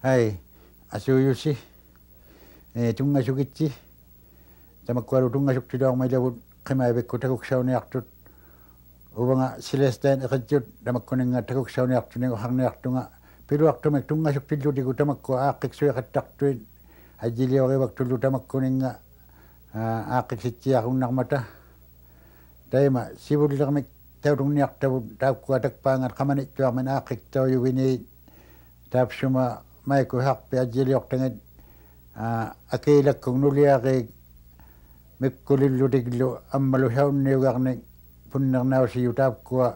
Hai, asuyusi, tungasukitsi, tamakkualu tungasuktiluarmailavut qimaavakku takuksauniartut uvanga Celestine iqatsiut tamakkuninga takuksauniartunigu harniartunga piluartumak tungasuktilluutigu tamakkua aaqqiksuiqattartuit ajiliorivaktullu tamakkuninga aaqqiksitsiarunnarmata taima sivullermik taulunniartavut taakkua takpaangat qamanittuarmin aaqqiktaujuviniit taapsuma maiku harpi ajiliortangat akiilakkung nuliaqiik mikkulillutiklu ammalu saunniugarnik punnernausiju taakkua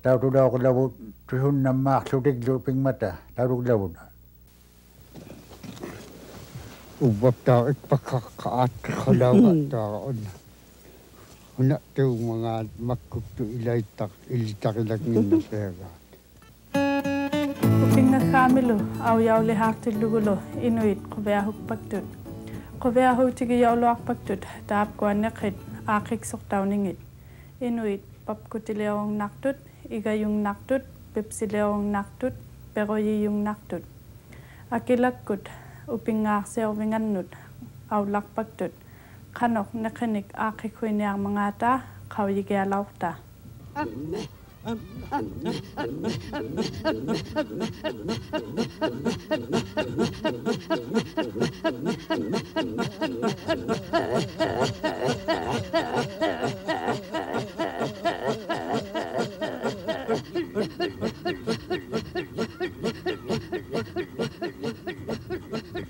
tautulauqlavut tusunnammaarlutiklu pingmata tauluklavut Ubabtaa ikpakkaatqalauqattaaqaun unattuumangaat makkuktu ilitaqilakninnapeagaa Upingakkaamilu aujaulihaqtillugulu inuit quviahukpaktut quviahutigijauluarpaktut taapkuanneqit aaqiqsortauningit inuit papkutiliorungnartut igajungnartut pipsiliorungnartut peroyijungnartut akilakkut upingaarsiorvingannut aularpaktut qanoq neqinik aaqiqhuiniarmangaataa qauyigialaortaa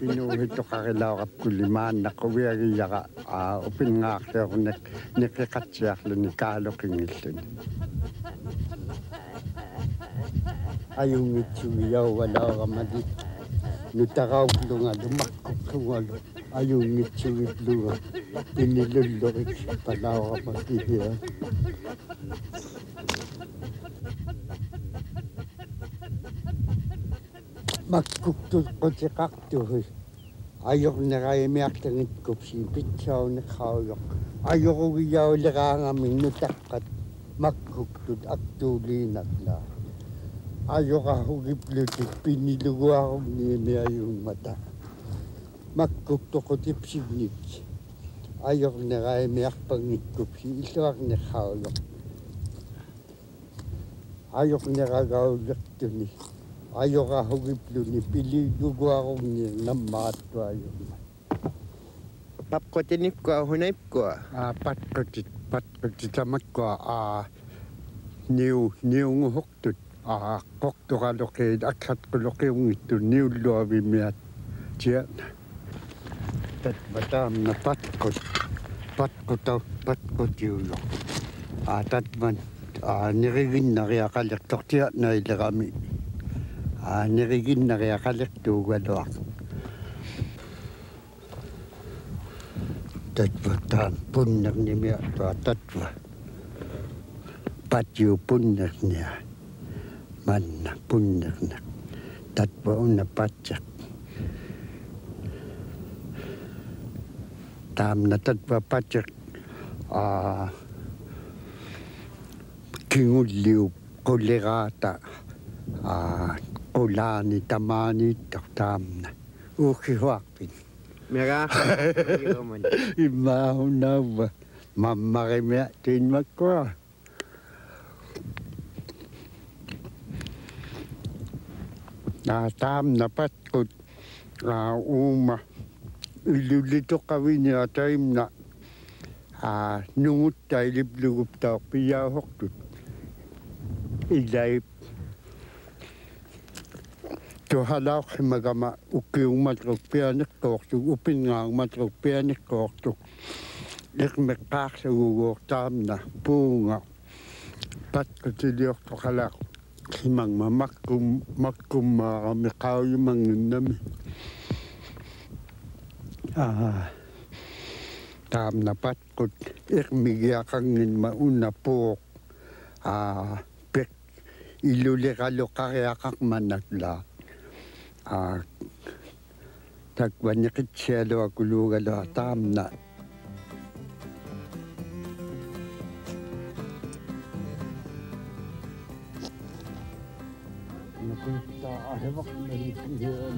Inuhittoqarilaaqapkulimaannaqquviagiyaqa upingaarsiornek neqiqatsiarluni kaaloqingilluni ayungitsugiauvalauqamali nutaqauqlunga lumaqqukkungalu ayungitsugitluga inilullurik palauqamakihiaa makkuktuqqutiqartuhi ajornerayimiartangitkup pitsauniqqaujoq ajorugiyauliqaangamin nutaqqat makkuktut aktuuliinatlaa ajorahugiplutik piniluguarunniimiajungmata makkuktoqutipsignik ajornerayimiarpangitkupsi illuarneqqaujoq ajorneragaullertuni ajorahugippluni pililuguarunni nammaattuajumma papqutinikua hunaipkua patqutitamakua niunguhortut qoqtoraloqiit akkatquluqiunngittu niulluavimiat tiana tatmataamna patqutiujoq tatman niriginnariaqalertortiarnailerami niriginnariaqalertuugaluaq tatvataan punnernimiattua tatva patju punnernia manna punnerna tatva unna patjak taamna tatva patjak kingulliu qulliqaata qulaani tamaani taamna uukkihuarpin Miraaqan immaahunnaava mammarimia tiinmakkua taamna patkut uuma ilulitoqavinia taimna nunguttai-lipluguptaorpiauhortut ilaip tuhalaaqimagama ukkiungmatrukpianeqqoortuk upingaangmatrukpianeqqoortuk iqmeqqaarsuguguortaamna puunga patkutiliortoqalaaq himangma makkummaarami qauyumanginnami taamna patkut iqmigiaqanginma unnapuuq pek iluliqaluqariaqaqmanatlaa takvaniqitsialuakuluugalua taamna nakuittaa ahevaqnarikkihian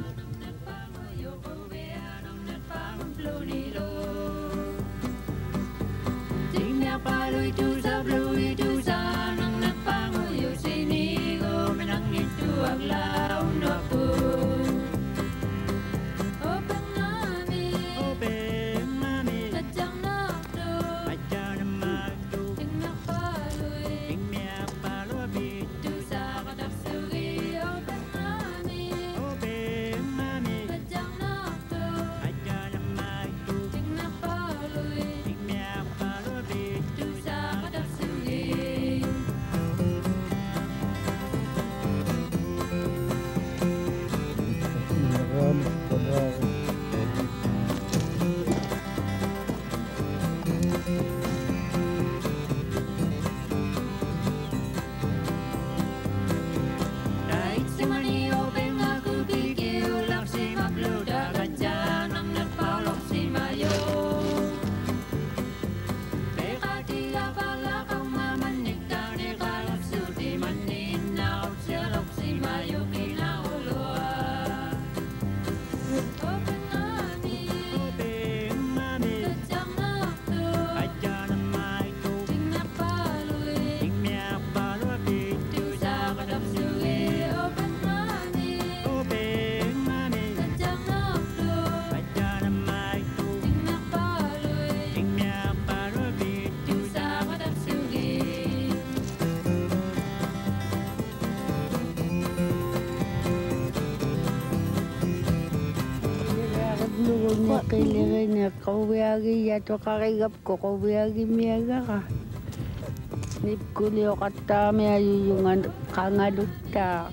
lugon niya kailangan niya kawiyagi yato kakigap ko kawiyagi miyaga ka. Nip kulio katami ayuyungan kangalukta.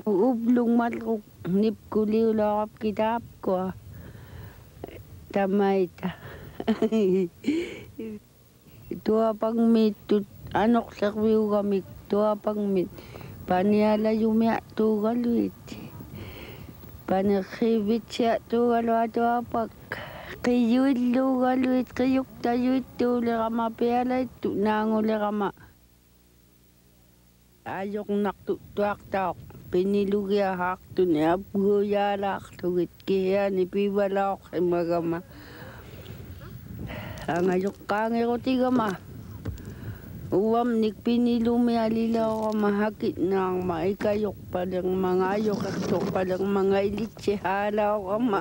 Ublong maluk nip kuliw lakap kitap ko. Tamay ta. Tua pang mitut anok sakwiw kami tua pang mit. Paniala yumya tu galuit. Panakibit siya tu galuat tua pag. Kayuit lu galuit kayuk tayuit tu lekama piala tu nango lekama. Ayok naktu tuak taok. Pinilugya hak tu niya buya lak tu kaya ni pibalak ay magama. Ang ayok kange ko tigama. Uwam nik pinilumi alila ko mahakit ng maikayok palang mga ayok at palang mga ilitsi hala ko kama.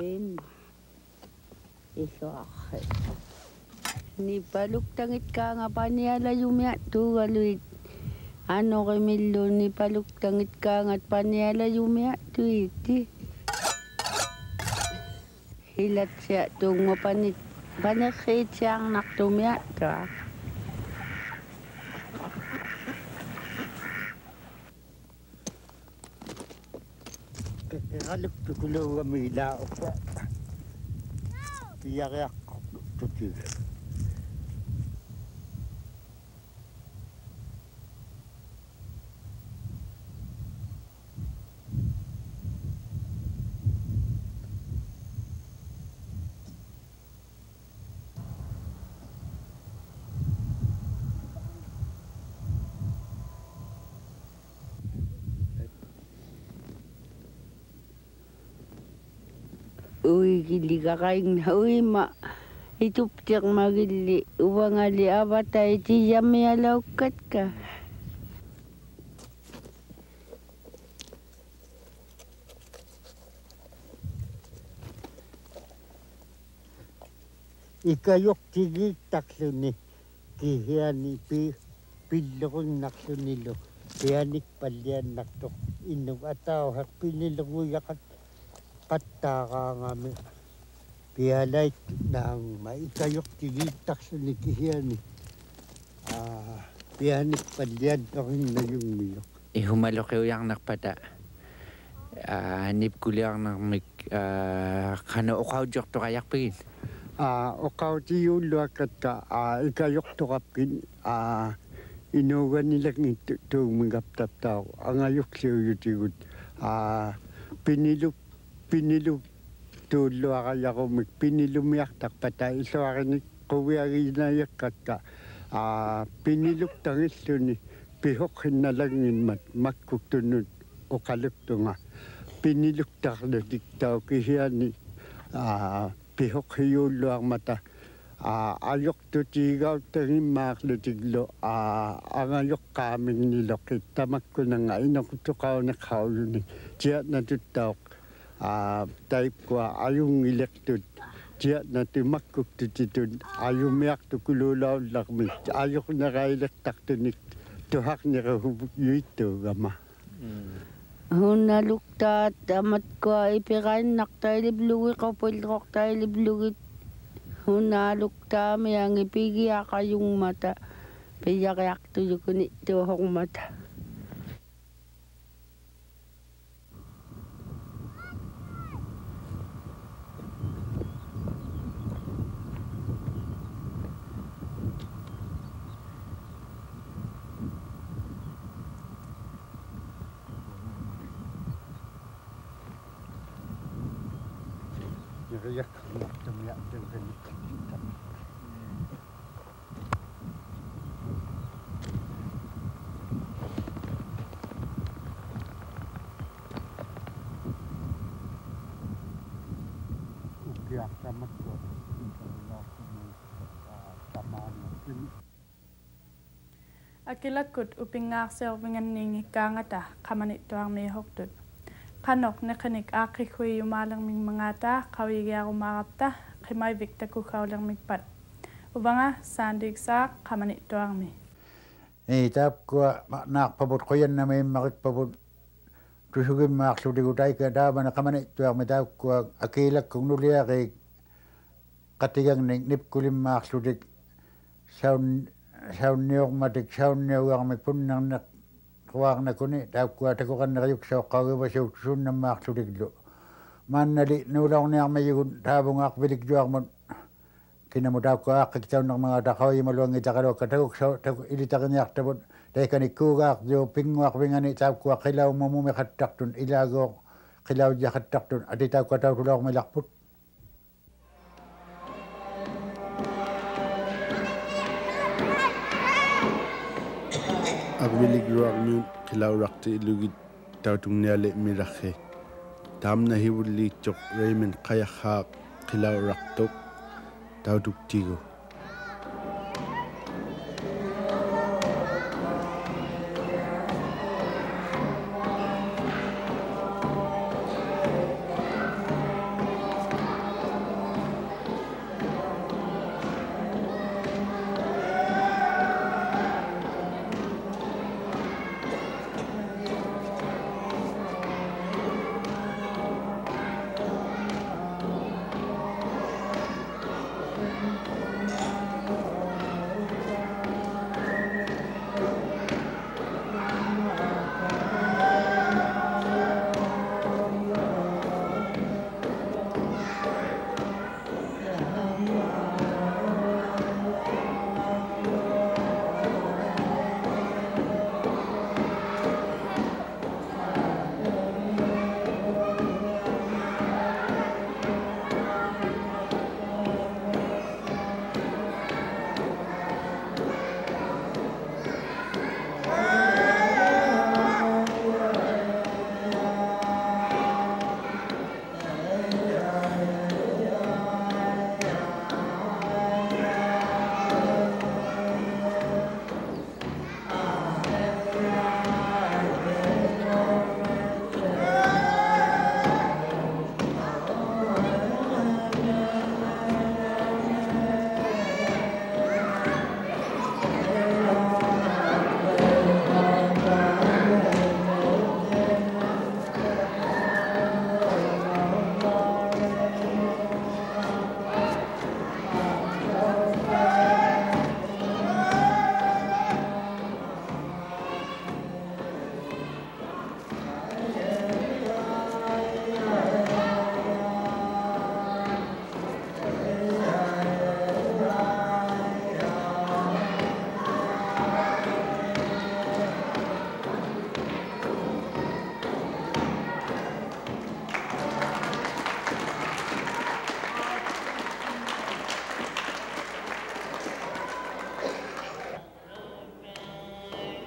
Iso akay. Ni paluk tangit ka nga paniala yumya tu galuit. Ano kay Milo ni paluk tangit ka ngat paniala yumya tu iti. Hilat siya tung mapanit. Panakit siyang naktumya ka. Kakalap tu kulo kami lao pa. Iyak tu. Uy, gili kakaing na. Uy, ituptiak magili. Uwang ali abatay, tiyam yalaukat ka. Ikayok tigit takso ni kihiyani pilokon nakso nilo. Kiyanik palyan nakto. Inong ataw hak pinilunguyakat. Pataka ngami pialay nang maikayok tigitak sa nikihiyani pianik palyan kakin na yung miyok ihumalo kayo yang nakpada nip kuliang nak kano ukaw jok to kayak pin ukaw ti yulo kata ikayok to kapin inugan nilang ito mingaptap tao ang ayok siyo yutigot Pinilu tulo kaya ko pinilumiyak tak patay so akin kuwiyagi na yakat ka piniluk tangis to ni pihok hinalangin matkuktunod o kalukto nga piniluk tak na diktaw kihiya ni pihok hiyulo ang mata ayok to tigaw tangin maklutiglo ang ayok kaming nilokit tamak ko na nga inakutukaw na kaulo ni tiyak na tutawak type ko ayong elected tiyak na timakuk tutitun ayong miyak to kululaw lakmi ayok na ka-electak to ni tuhak ni kahubuk yuito gama Hunalukta tamat ko ipikan naktay liblugi kapil kaktay liblugi hunalukta miyang ipigi akayong mata piyak-yak tuyo kunit tuhok mata Niriakkarnartumia tuuganik. Ukiartamattu tamaannertimi. Akilakut upingaarsiorvinganniingi kaangata qamanittuarmi hortut. Qanok neqanik aaqikkui yumaalerming mangata qawigiarumaarapta qimaivik takukhaulermikpat. Uvanga saandiiksaaq qamanittuarmi. Taapkua naaqpaput quyannami immaqikpaput tusugimmaarlutigu taamana qamanittuarmi taapkua akiilakkung nuliaqiik qatigangnik nipkulimmaarlutik saunniormatik saunniugarmik punnerneq quaarnakuni taapkua takuqanneriuksooqqaugivasuuk suunnammaarlutiklu maannali nuulaorniarmayugun taavungaarpilik juarmut kinamu taapkua aaqqik taqawimaluangi taqaluakka taku ilitaqiniartavut taikanikkuugaarju pinguarvingani taapkua qilaumamumi qattartun ilaagoor qilaujjaqattartun ati taapkua tautulaormilarput Agviligruarmi qilauraqti ilugit tautunniale miraqi taamna hiwulliitsoq Raymond qayaqhaaq qilauraqtuq tautuktigu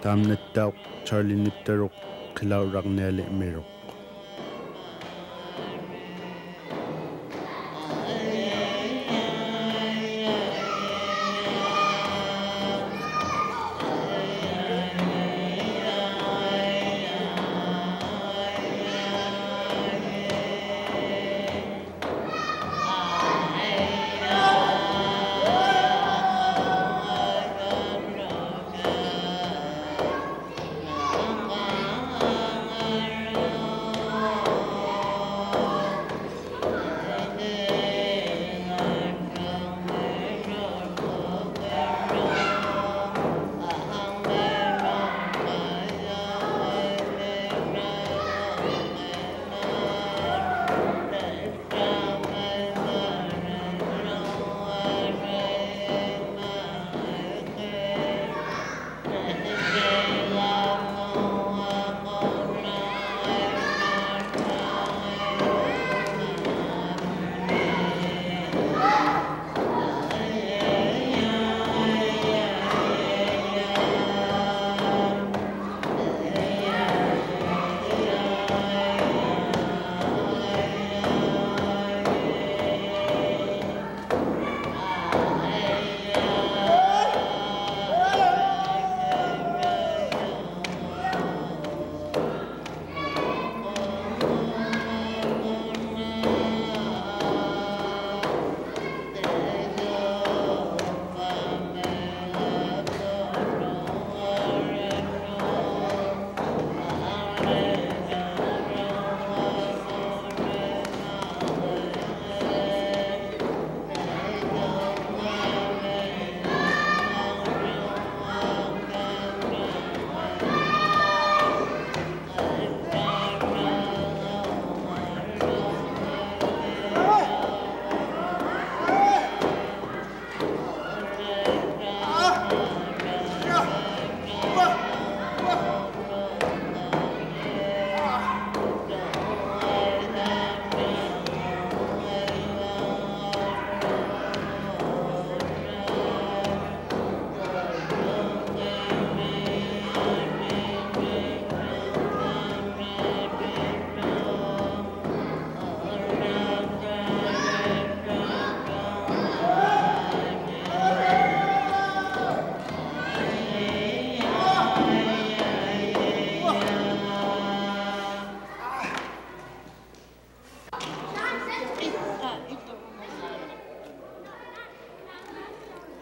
taamnattaaq Charlie-nittaruq qilauraqniale miruq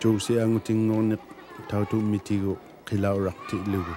Josi angutingorniq tautu mitigu qilauraqti ilugu.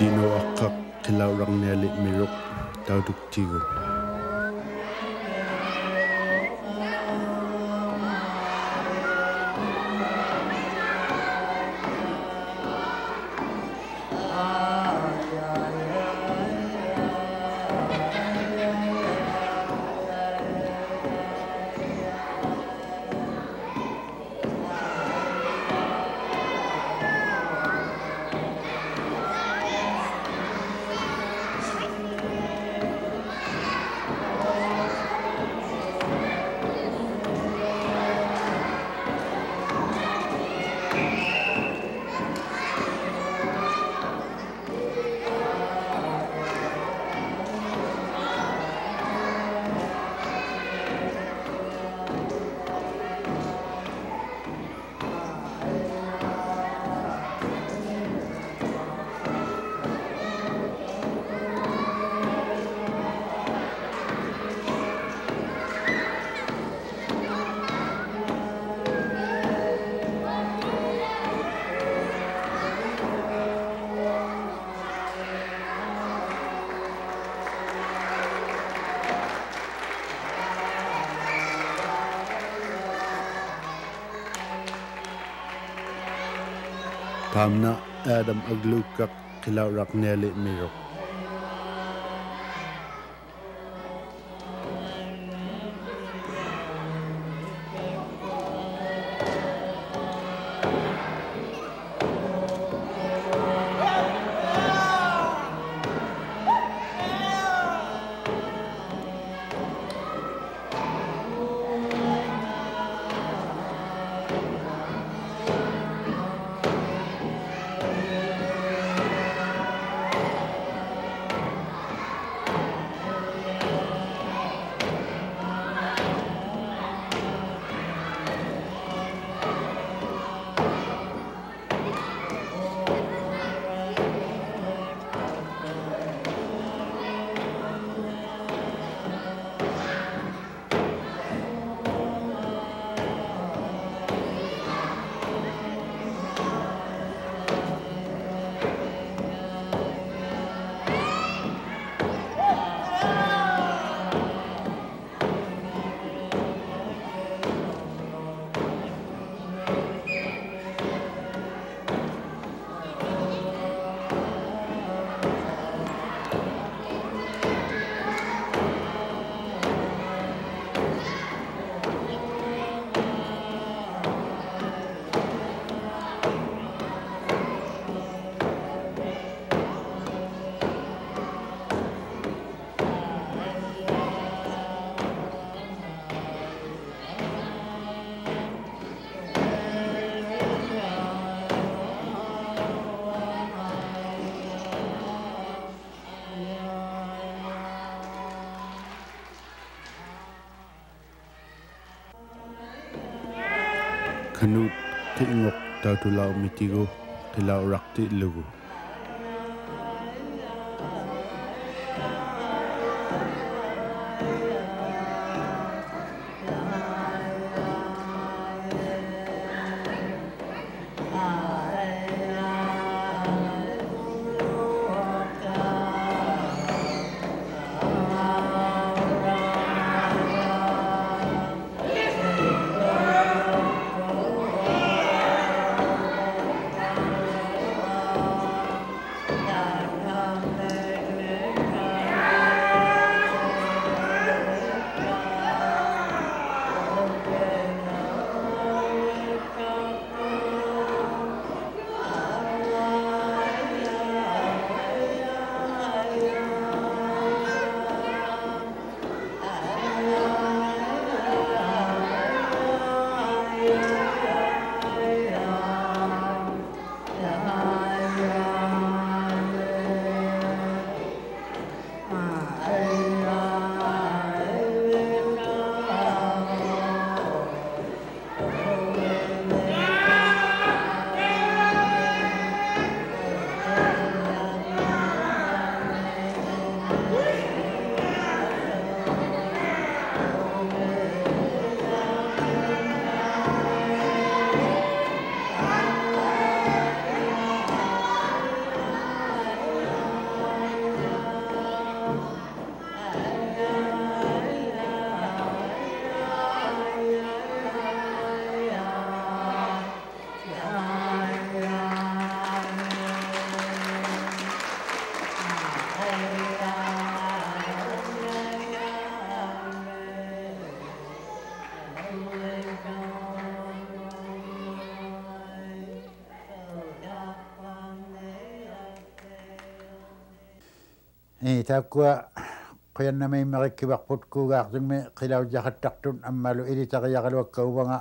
Jino akkak qilauraqniali miruq tautuktigu. pamna Adam aglukak kilau rakneli mirok. Kanut tingok tau tulau mitigo kilau rakti lugu. Takua qiyanna miimmerikkivarput kuugaartummi qilaujaxattartun ammaalu ilitariaqaluakkauvanga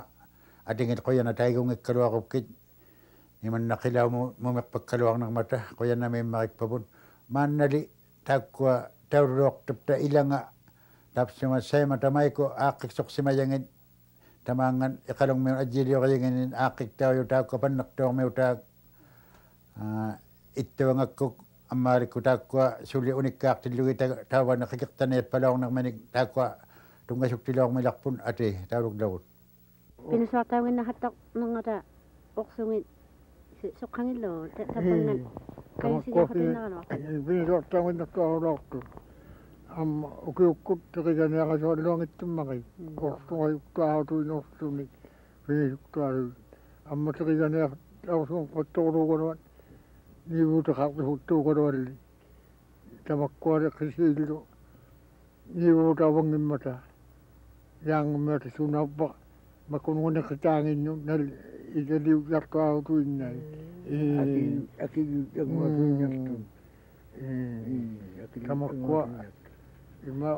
atingit quyana taigungikkaluarukkit imanna qilaumu mumiqqpakkaluarnermata qiyanna miimmerikpaput maannali takkua taurruortupta ilanga tapsuma seima tamaiku aaqqiksorsimajangit tamaangan iqalungmiun ajiliorianginin aaqqiktaaju taakku pannertuormiu taak ittavangakku ammaarikku taakkua suli unikkaartillugi taavana qiqirtaniat palaornermanik taakkua tungasuktiloormilarpun ati tauluklavut pinusaataanginna hattaq nangata oqsungit soqqangillu tapangan kaisijaaqatinnaranua pinusaataanginna kaarulaartu amma ukiukkut teqiganiaqasualluangittummaqi korsuajuktaatuinortuni pinisuktaari amma teqiganiaq lausung potoro kono ni buta ka hutu kono li tamakkuare kisilu ni buta wangin mata yang mata sunapa makununa katangin no nal idali yakto auto inai aki yakto yakto tamakwa ima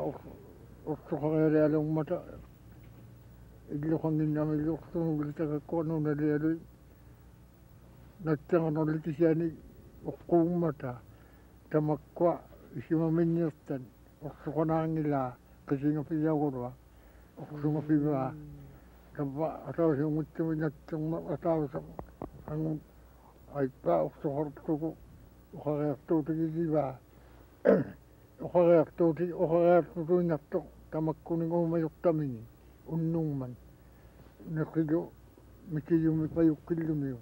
oktokhare along mata idlo khangin namil okto ngulta ko no nalelu nattang no litisiani okkum mata tamakwa isima minyastan oktokonangila kasinga piyagorwa oksunga piwa kaba atau sing mutu nattang atau ang ay pa oktokhortuko okhagertu tigiba okhagertu natto tamakkuning umayuktamini unnungman nakido mikiyumi payukillumiyo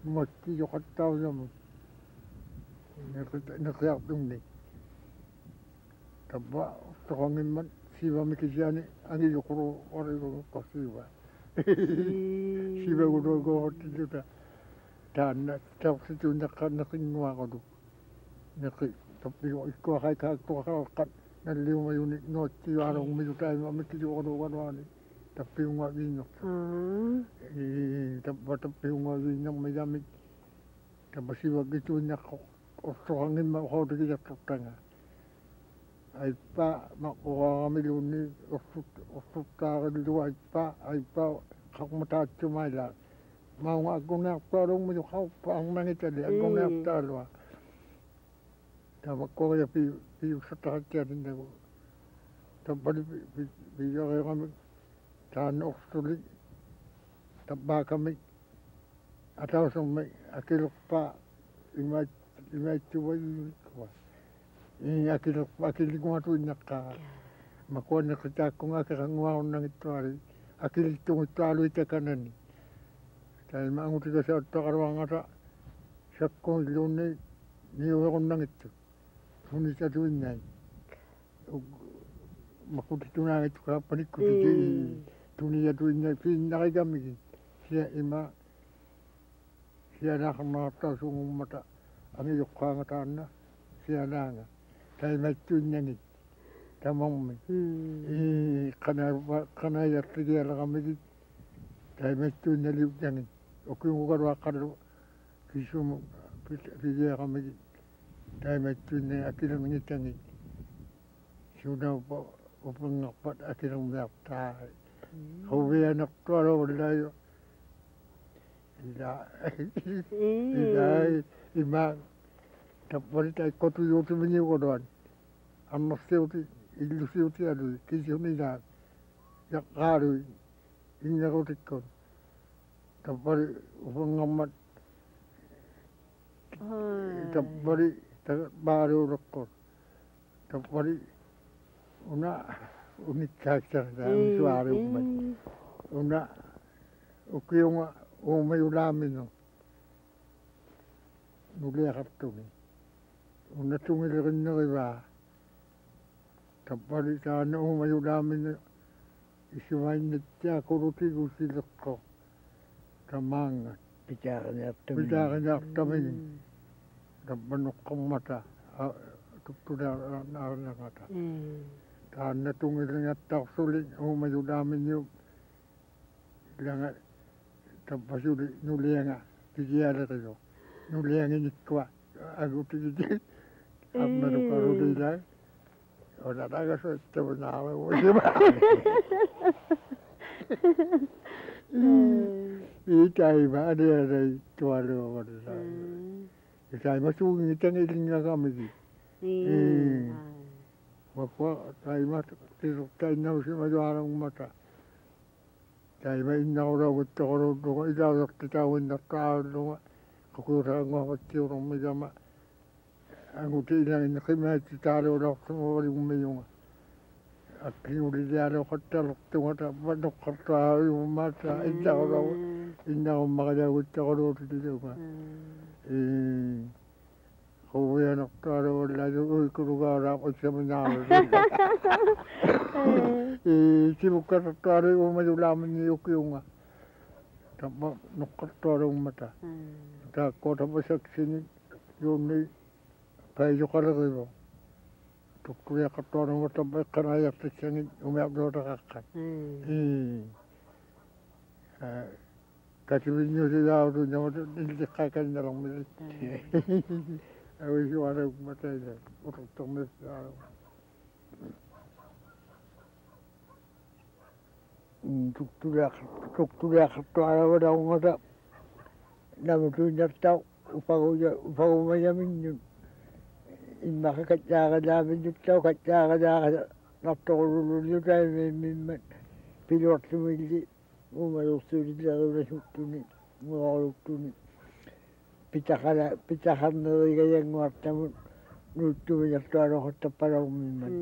matti yokattaw yamu nakiyaktumni kaba oktokongimman siwa mikisiani angi yukuru origo kasiwa siwa gudogo hotijuta Tana tapsitu nakingwa ko do naki tapi ko kai ka ko ka na liu ma unit no ti arong mi ta ma mi ti ko do wa ni tapi ngwa wi no tapi ngwa wi no ma ya mi tapsi wa gitu nya ko so ngin ma ho de ya tanga ai pa ma ko mi lu ni o ka do ai pa ka mo ta tu mai la mau aku nak parung mu kau pang mangita dia aku nak talwa tabakko ya pi satatia dindago tabali pi ya kami tan oksuli tabakami atau sampai akil pa imai tuwa ko akil ko tu nakka makon nakita ko ngaka ngwa nang itwari akil tu talu itakanani Saya mau tiga saat takarwang ada sakko ilone ni orang nang itu suni satu ini makut itu nang itu apa ni kut itu dunia itu ini pin nak kami sia ima sia nak mata sungung mata ami yukang tanah sia nang saya macam ni tamam karena ya tiga kami saya macam ni liu jangan Oke ngukar wakar kisum pijaya kami dai metune akilang ngitangi sudah upang ngapat akilang bakta howe anak toro layo ila ima tapori tai kotu yotu menyi kodon amma seuti illu seuti adu kisuni da yakaru inya kotikon tapari upangamat tapari baru rekor tapari una unik karakter dalam suara umat una ukiunga umayulamino nulia kaptumi una tungil riba tapari sana umayulamino isimain nitya kuruti gusilako Kamangat bicara kami dapat mata tu dah kata karena tunggunya tak sulit umai sudah menyu jangan dapat sulit nulianga tiada tu nulianga ni kuat aku tiada apa tu kalau tidak orang ada sesuatu benar Ikai ba ada tuaru ada. Ikai masuk ni tengah tinggal kami. Maka kai masuk tiru kai nau si majuarang mata. Kai ba inau raut toro dong ida kita wenda kau dong. Aku rangau hati orang macam aku tidak nak kemana kita orang semua orang umumnya. Aki uli diara hotel tungata banok kata mata indah orang indah makanya kita orang itu mah kau yang nak taruh lagi keluar apa sebenarnya si bukan taruh umur lama ni ukiunga Tapa nukkartorong mata. Ta kota pasaksini yuni paijukaragibo. Tukkuya kartorong mata kanaya tsangin umiak dota kakkan. Katibinyo siya auto nyamata nilikakan na lang milit. Awis yung araw matay na. Utok mes araw. Tuktulia karto araw na umata. Namutuin na tao. Upagumayamin yun. Makakatyaga namin yung tao. Katyaga na naptakululun yun tayo may pilot sumili. Umalusulit lang na sutuni. Umalusulit. Pitakan na rin kayang warta mo. Nutuin na tao ako taparaw miman.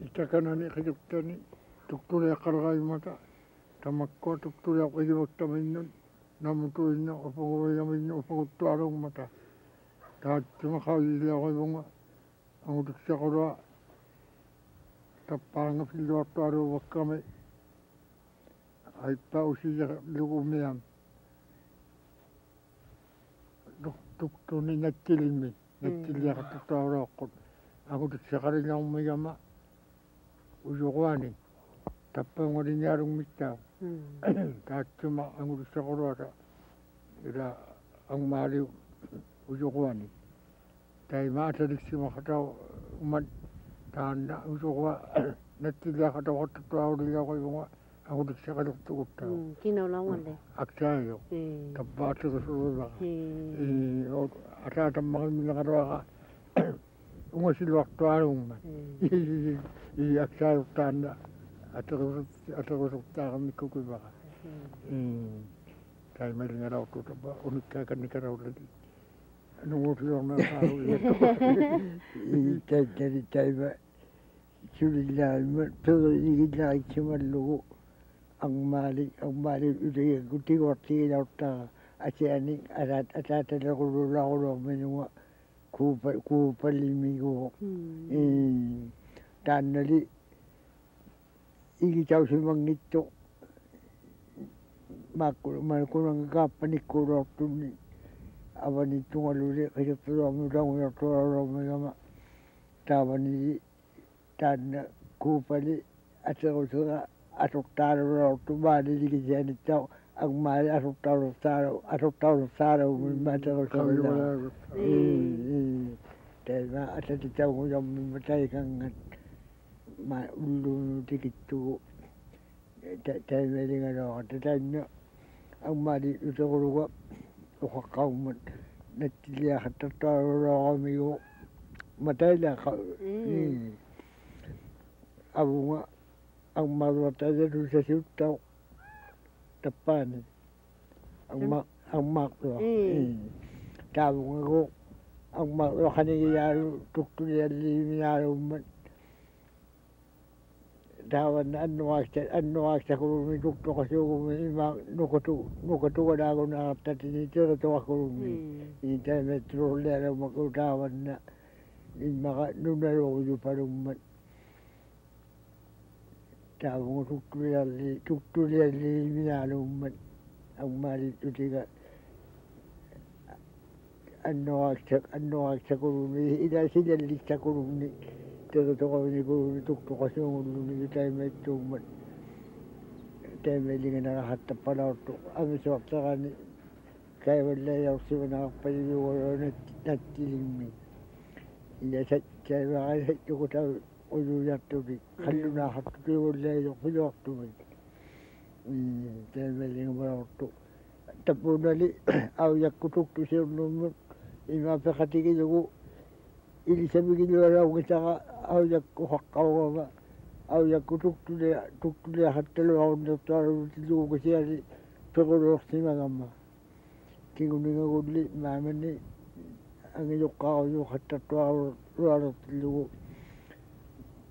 Itakan na ni kajukta ni. Tuktulia karagay mata. Tamakko tuktulia ko yung magtamin nun. Namutuin na upagumayamin yun. Upagutarong mata. Kahit tumakawili ako yung mga. Ang utak siya ko na. Tapang na pilot taro wak kami. Ay pa usiya lugumiyan. Tuktunin na tilimi. Nagtilya ka tutawra ako. Ako siya ka rin ang mayama. Usukwani. Tapang mo rin yarong mitaw. Kahit suma ang siya ko rata. Ira ang mali usukwani. Tayo maatarik si makataw. Umad. Tahan na usukwa. Nagtilya ka taw ka tutawra rin ako yung aku diksa kadok tukut tau. Kinaw lawan deh. Aksayo. Tabat ke suruh. Ada tamang bilang ada masih waktu arung. Aksayo tanda. Atau kami kuku baka. Kaya may nga raw to ba unik ka kan raw lagi. Nunggu film na tahu. Tayo sulilan pero igila ichimalu. Ang mali uday guti lauta asianing atat lagulo menua kupalimigo tanali igi tau simang nito makunang kapanik ko tuni awani tungalule kaya pero amudang toro megama tawani tan kupali atau asuktaru tu bali di kejadian itu ang mali asuktaru mata kalau tema ada di tahu yang mempercayai kan ulu dikitu tema dengan orang tanya ang mali itu kalau kaum nanti dia kata orang miu mata dia abu ang marwata dito sa siyutaw tapan ang makro tawag ako ang makro kaniyaro tuktulian liminaro man tawan ano aksa ko may tukto kasi ko may nukuto ka na ako nakatatinitir ito ako hindi metro lera makutawan na nunaro ko yung parang Tawang tuktulian minaluman ang mali utiga ano aksa kurumi ila sila lista kurumi pero to kami kurumi tukto kasi kurumi tayo may tuman tayo may linga nakahatap pala ito ang iswakta kani kaya wala yaw siya nakapaliliwala natilimi ila sa tayo makaya ito ko tayo uyuyattubi kalluna hattubi wallahi quyuqtubi temeling barawtu tapunali aw yakkutuktu sirnum ima fakatigi yugo ili sabigi wala ngita aw yakku haqqawa aw yakkutuktu le hattalo aw ntaru yugo kisiari pegoro xima gamma kinguninga gulli mamani ang yuqaw yu hattatu aw ruaru yugo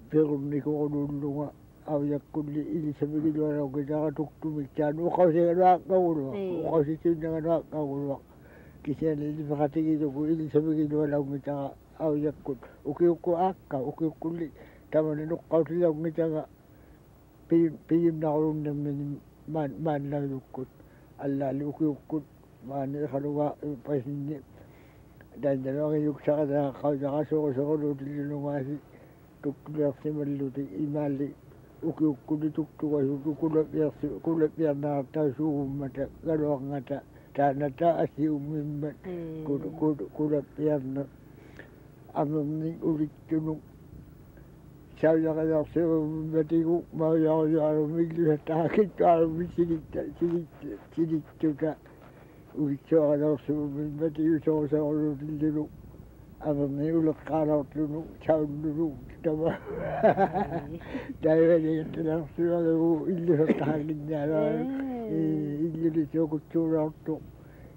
pero ni ko lulunga aw yakkulli ili sabigi wala ngita tuktu mikyan o kasi nga kaulo o kasi nga kaulo kisiya ni fakatigi yugo ili sabigi wala ngita aw yakkul ukiuko akka ukiukulli tamani nukkaw sila ngita nga piyim na kulong namin man na yukkut alla lukiukkut maani khaluga pasinni dandalogi yuksaqata qawjaqasuqsuqulutillumaasi tukkuliarsimalluti imaali ukiukkuli tuktuqasutu kulapiarnaartausuummata galuangata taanata asiummimmat kulapiarna amerni ulittunu saujaqajarsiummatigu maujarujaarumillusataakittuarumi silittuta ulitsuaqajarsiummatigu soorsoorulutillunu amerni uleqqaalaortlunu saullunu tama taivaligattanarsiualugu illusataakitnaala illulisuukutsuuraortu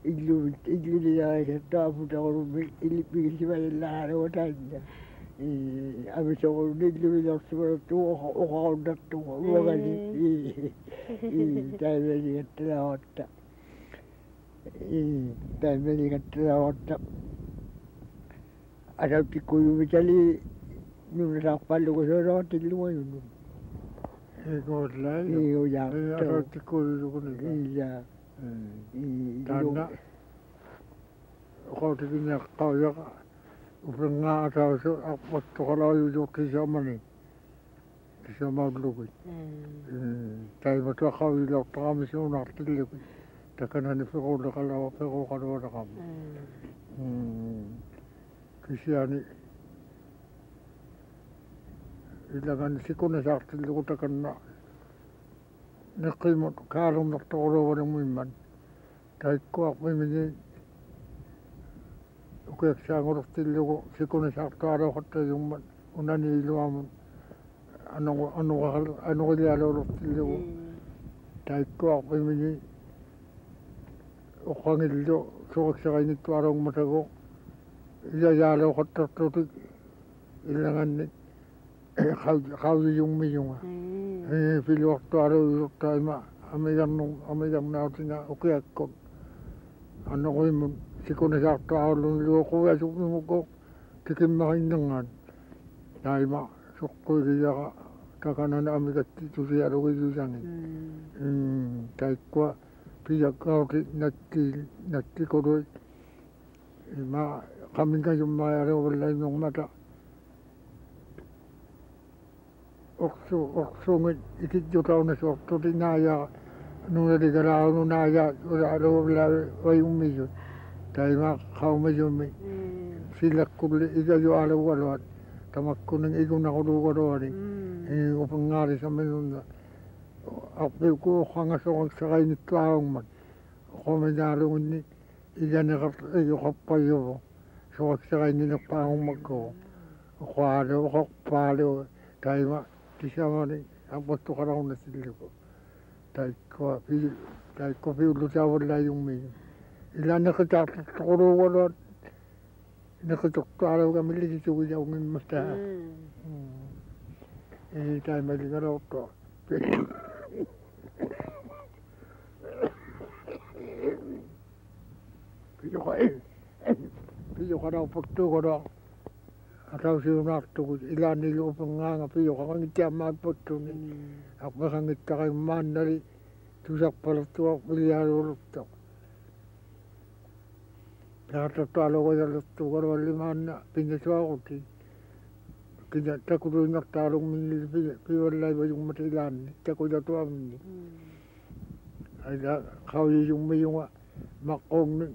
illuliyarisataaputarumi ilippigisivalillahaluataanna amisoqulillumilersugalattu uqarunnartuga uagani taivaligattanaawatta asautikkujumitali nunasaaqpallugusuunawatilluajunnu Egollai. Iya. Tanna qawtiginya qawyaqa upenga atausu apottoqalaayuju kisamani kisamaullugut taimatua qawilaortaqamisuunartillugut takanani pequleqalawa pequqalualaqam kisiani ilagani sikunasaartillugu takanna neqimut kaalumnertoquluvanumimman taikkuaqmimini ukiaksaangulortillugu sikunasaartualuoqattayumman unaniiluamun anuqilialuolortillugu taikkuaqmimini uqangillu suqaksaqainittualuungmatagu iyayaaluoqattartutik illangannik qaujiyummiyunga piluartualuujurtaima amigarnautina ukiakkut annoqimun sikunasaartuarullun luoquviasukmimuko tikimmaqinnangaan taima suqquiliyaqa takanana amikattitusialugiyusangin taikkua piyakkauti nattikului ima qaminngajummaayaluvallainnungmata oqsuungit ikitjutaunasuortuti naayaa nunaligalaunu naayaa ulaaluuvlaaviummiyut taima qaumayummi silakkulli igajualugaluat tamakkuning igunaqulugaluani upengaarisaminunna arpiukuuqqangasoqaksaqainittuaarungmat qominaalunginni iganeqartayuqappayuvu soqaksaqainninerpaarungmakkugu uqaalu uqorpaalu taima tisamani apottoqalarunasillugu taikkua piullutaavallaayummiyu ila neqitaartortoquluugaluat neqitortualuga millisisugijaungimmataa taimaligalorto piyoqanaupottuugalua atausiunaartugut ilaanilu upengaanga piyoqaqangittiammaappottuni aqmeqangittaqimmaannali tusarpalertuaq miliaaluulurtaq taartartualugajallertuugaluallimaanna pinnasuaquti kina takuluinnertaalugminni pivallaivajungmata ilaanni takujatuamni aila qaujiyummiyunga maqqoongni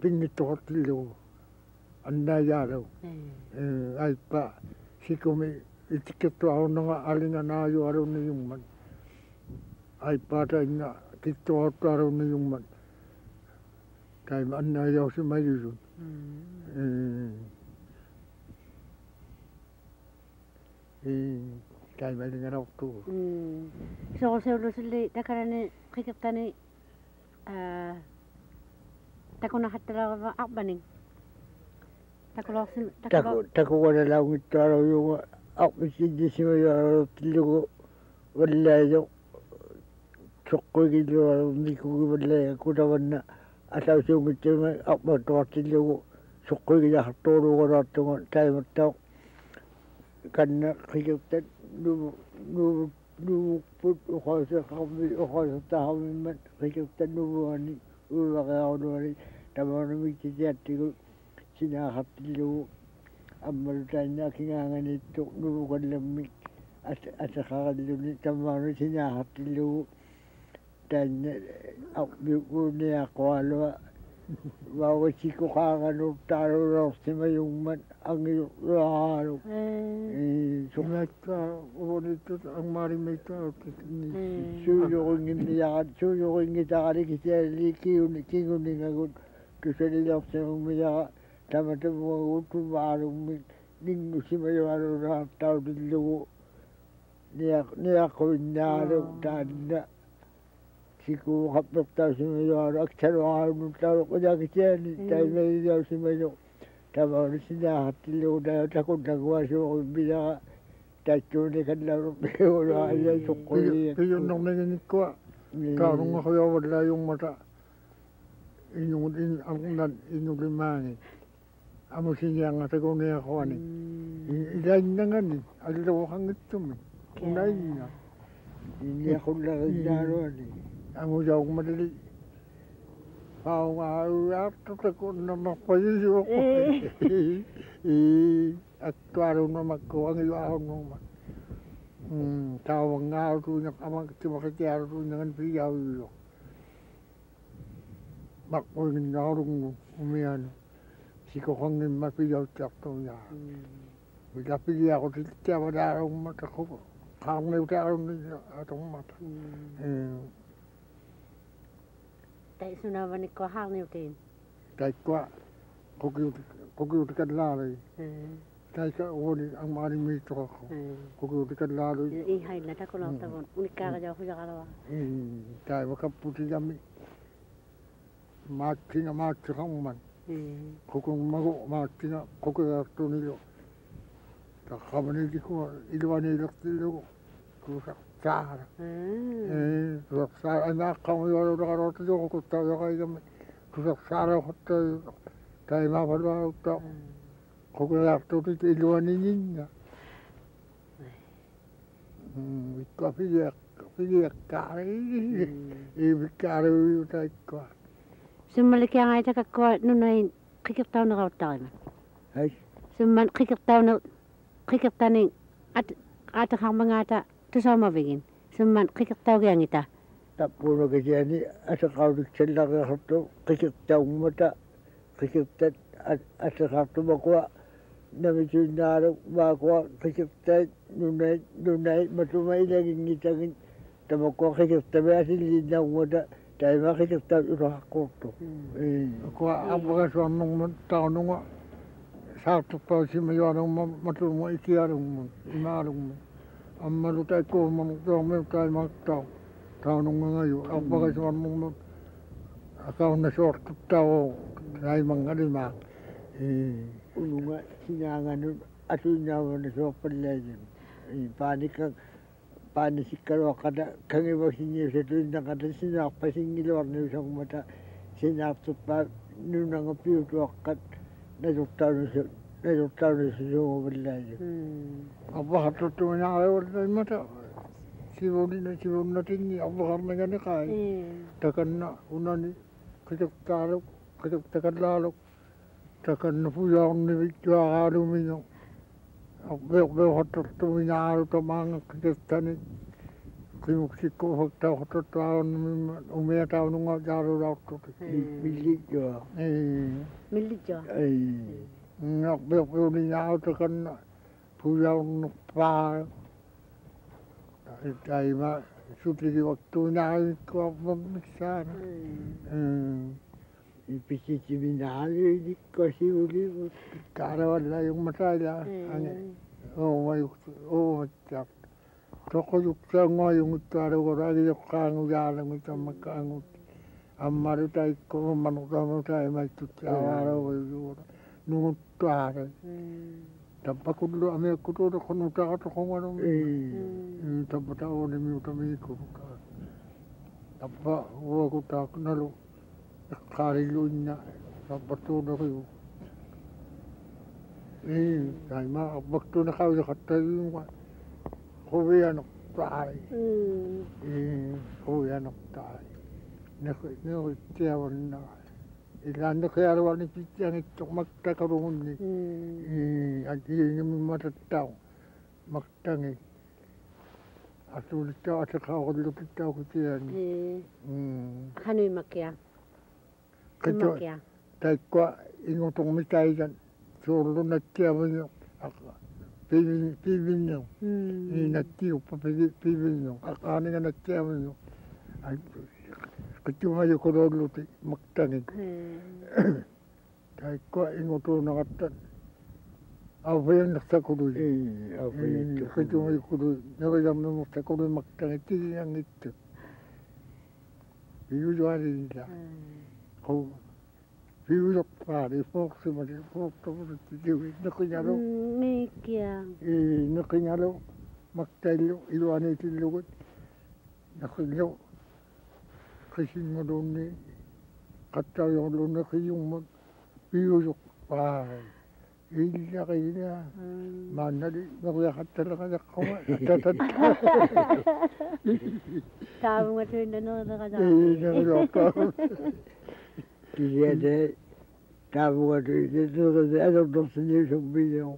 pinnittoqartillugu annaayaalagu aippa sikumi itikkertuarunnaga alinganaajualunniyumman aippaatainna kittoqartualunniyumman taima annaajausimayusun taima ilinganortugu soquseulusili takarani qikertani takunaqattalaava arpaning takuqanalaungittualuuyunga arpissinnisimajaalutillugu vallaajo soqquigilluarunnikkugi vallaaja kutavanna atausiungittima armattuartillugu soqquigijaartuuluugaluartunga taimattao kanna qikertat nuukput uqausaqarmi qikirtanuvuani uulaqiarunuani tamanumikitiattigu sinaaqartillugu аммалутааннаа кингаанганитту нувукалламмик атеқараллуни таммаану синаахартиллугу таанна арпиукуунниаққуалуа вауатикоқаагануттаарулоорсимаюнгмат ангиураалу сумакка униттут аммаариммиттаавтикни суйорингинниарат суйорингитараликисиалли кигунигагут тусалилерсимуммиара таматамуагуттуваарумми нингусимаюалураартаутиллугу ниаққуиннаалу таанна сикууқаппертаусимаюалу акталуарунуттаалу қулакисиани таймаилиаусимаю тамаунисинаахаттиллугу таа такунтакуасуоруммилара тааттууникаллару пиулуаалиа соққулия пиюннэрнагиниккуа каарунгаруйорваллааюммата инуут ин арнат инулимаани амусиниангатакуниақуани илаиннагани аллуухангитсуми унаинна инниақуллариннаалуани амусаугматали паугаауаартутакуннамарпаюсуоққу актуарунамакку ангилуаруннума таавангаатуунеқ амактимақитиарутууннаган пиаавиуо маққуингиннаарунгу умиану сикоқангимма пиаутсартуя вилапилиақутиттиавалааруммата ху қаарнеутаарунни атуммата таисунаваникко хаарниутин таиккуа қукиутикаллаали таика уни аммаариммииттораққу қукиутикаллаали ихайна такулаартагун униккаагажаахужақалава таивакаппутигами маатсиқарман қукунгмагу маатсига қукигаартунилу таққаманиликуа илуанилертиллугу кусартаара кусартаа анааққамуйуалуреқаруутилуқуттаавиақаигами кусартаараоқаттаа таймаавалуаруттаа қукигаартутит илуанининна виккафииаққаари ивиккаариуютаиккуа суммаликиангаитакаккуа нунаин қикертаунераруттарима ай сумман қикертани атахармангаата тусаамавигин сумман қикертаугиангита таппуунакисиани асеқауликсаллариарту қикертауммата қикертат асеқартумакуа намисуиннаалу маакуа қикертаит нунай матумаилагингитагин тамакуа қикертавиасиллииннарумата тайма қикертаат улаққуурту куа амбагасуарнэрмут таунунга саартуппаусимаюанерма матулма икиалугмун имаалугмун аммалу таиккуумману тоормиу таймаактаа таунунгангаю амбагасуарнэрмут акауннасуортуттаавоо таймангалимаа унунга синаанганут асуиннаавана суорпаллаагим пааниккалуаққата кангивасиниусатуиннақата синаарпасингилуарниусагумата синаартуппаа нунангаппиутуаққат назуртаунусугуваллаагим аббахаттуттуинаариуллаймата сивуннатинни аббахарнаганеқай таканна унани қитуктаалук таканна пуяорнивиттуараалумино аббеоттуинаару тамаангаккитани кимуксиккуфактаахтуттуаарнумимма умиатаунунга жаарулаартут миллиттуа миллитсуа аббеоттуинаару таканна пуяорнерпаа тайма сутигивактуинаариккуармаммиссаана иписитиминаалуиниккасиулигут каараваллаюмматаила ооматсаа тоқоюктаангуаюнгуттааругораагиоққаангуяалагу таммаккаангут аммару таиккумманутамутаиматтутсааруйуура нугуттуаара таппакуллу амиаккутуутеққунутаратоқунгуанум таппатаонимиутамииккука таппа уакутаакналу эққариллуинна таппаттуунериу тайма аббактунеқаусеқаттагиуга хувиано tai. Huijanok tai. Ne oli tiedon. Ilan ne kaya ni pitjang ittok magtakarungi. Ati ni matatao. Magtangi. Asulit ka sa kakulot itaw ko tiyan. Hanui makia. Kato tai kwa ingotong mitay kan. Solo na tiyawan yung pibin yung. Inatiyo pa pibin yung. Akani nga na tiyawan yung. Kato mayo ko luluti magtangig. Tai kwa ingotong nakatan. Awayan naksakuloy. Kato mayo kuloy. Nakayam na naksakuloy magtangig. Tiging ang ito. Iyujuan nila. Kau Viudak pari, fokus mari, fokus tijuwi, nakinyalo. Mikia. Nakinyalo, magtayo, iluan ito lugot. Nakinyalo, kasing mo doon ni, kataw yung doon na kayong mo, viudak pari. Hindi na kayo na, manali, nakuyakat talaga na kawa, tatata. Tahu nga ito yung nanonood ka na. Nakakawa. Tiada tahu ada itu ada dosennya sebenarnya.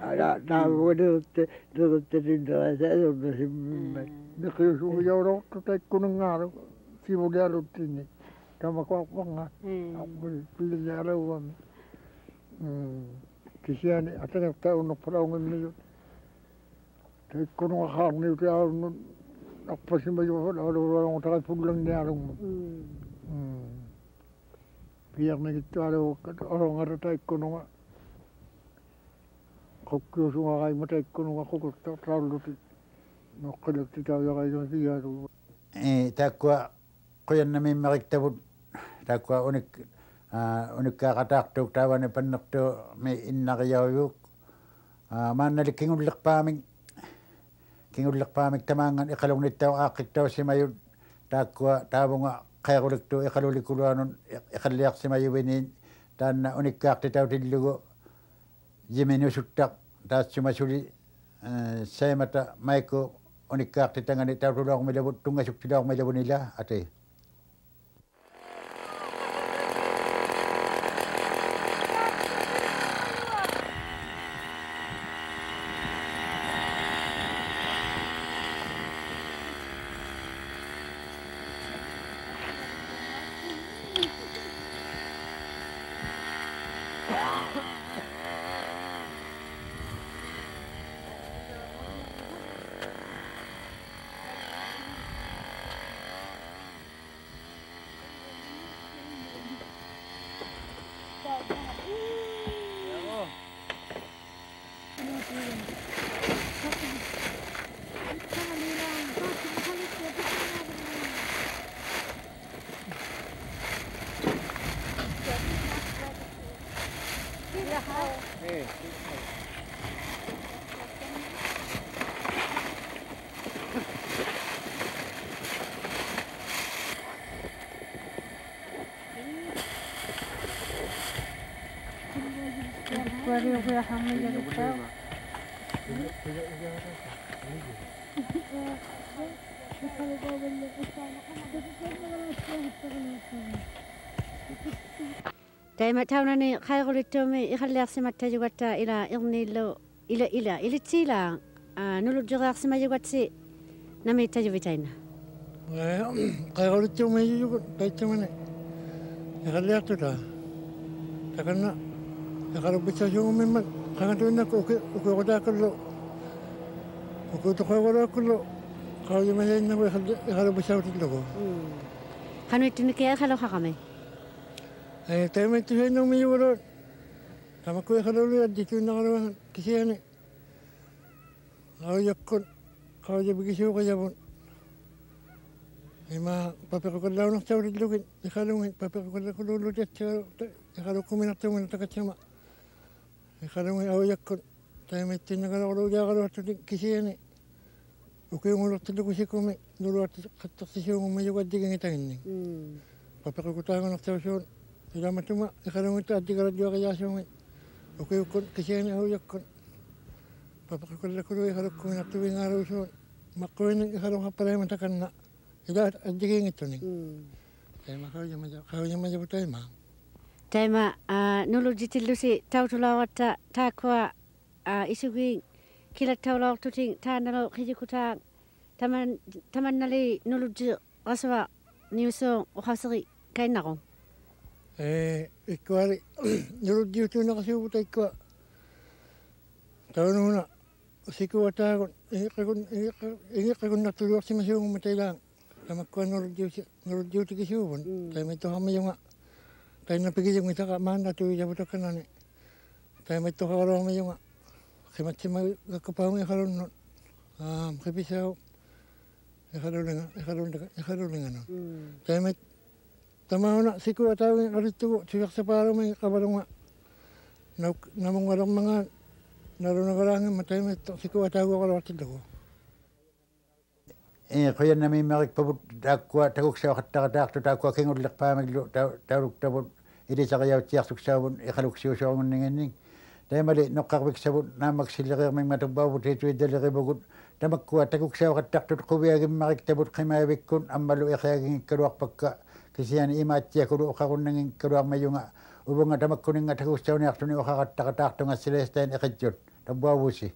Ada tahu ada tertindak ada dosen. Nak suruh orang tu kunengar si muda rutin ni. Kama kau apa? Aku pilih jalan uang. Kesian ada yang tahu nak perang ni. Tak kunengar hang ni tu apa sih macam orang tak pulang ni arung. Biar gitu ada orang ada tak ekonomi. Kau semua kaya mata ekonomi kau terlalu tu. Nak kalau kita kaya dia tu. Takwa kuyan namin makiktabod. Takwa unik kakatak tu tawa ni panak tu may inakayawuk. Manalik kingulak paming. Kingulak paming tamangan ikalong nitaw akik taw si mayun. Takwa tawa nga kaya kulik tu ikalulikuluanon ikaliak si mayuwinin dan unikak titaw tilugo jimenu sutak tas sumasuli saya mata maiko unikak titangan titaw tulak milabot tungasuk tidak milabot nila ate. Kaya tahu nani kaya kulit tu me ikhaliak si mata juga ta ila irni lo ila sila nulut juga si mata juga si nami ta juga taina. Kaya kulit tu me juga kaya tu mana ikhaliak tu dah. Karena kalau bisa juga memang kaya tu nak oke oda kalau oke tu kaya oda kalau kalau yang mana nak kalau bisa tu logo. Kanu itu ni kaya kalau hakame. Tapi itu saya nak menjual. Sama kau kalau lihat di sana kalau kisah ni, kalau jakut, kalau jadi begitu kaya pun. Ima papa kau kalau nak cari dulu kan, kalau papa kau dulu cari, kalau kau minat tu minat tak cuma. Kalau kalau jakut, tapi itu nak kalau kalau tu kisah ni, okey mulut tu kisah kau dulu kata kisah kau menjual di kita ini. Papa kau tahu nak cari Ila matuma, kalau kita ati kalau jual kaya semua, oke ukun kesini aku yakun, papakakulakulo ihalukkumin attuwin arusuun makkuin ihaluhappaleiman takanna ila adjigingittunin taima kaujamajabu taima taima nulujitillusi tautulawatta taakua isugi kilattaulaortutin taanalo qijikutaa tamannali nuluji qaswa niuso uqaseri kainaqu ikkuari nulujiutuunaqasiuputa ikkua taununa sikuataagun igiqqakunnartuluorsimasiungumma tailaang tamakkuan nulujiutikisiuvun taimittohammayunga tainnapikiljungitaqa maannatuijavutakanani taimittoqaroormayunga qimatsima gakkapaunga iqalunnut qipisau iqalulinganu taimit tamauna sikuataagin qarittugu suyaqsapaarumagi qavalunga namungalermangaan narunagaraangimma taimitto sikuataaguaqaluartillagu qoyannamiimmerik pavut taakkua takuksauqattaqataartu taakkua kingullerpaamaglu tauluktavut ilisaqiyautsiartuksaavun iqaluksiusuarngunninginning taimali noqqarviksavut naamaksilleriirmingma tuppaavut hituidalerivugut tamakkua takuksauqattartut quviagimmarik tavut qimaavikkun ammalu iqiagingikkaluarpakka kisiani imaatsiakulu uqarunnangingikkaluarmayunga uvunga tamakkuninga takuksauниартуни uqaqattaqataartungassileestain iqitjut tappuavusi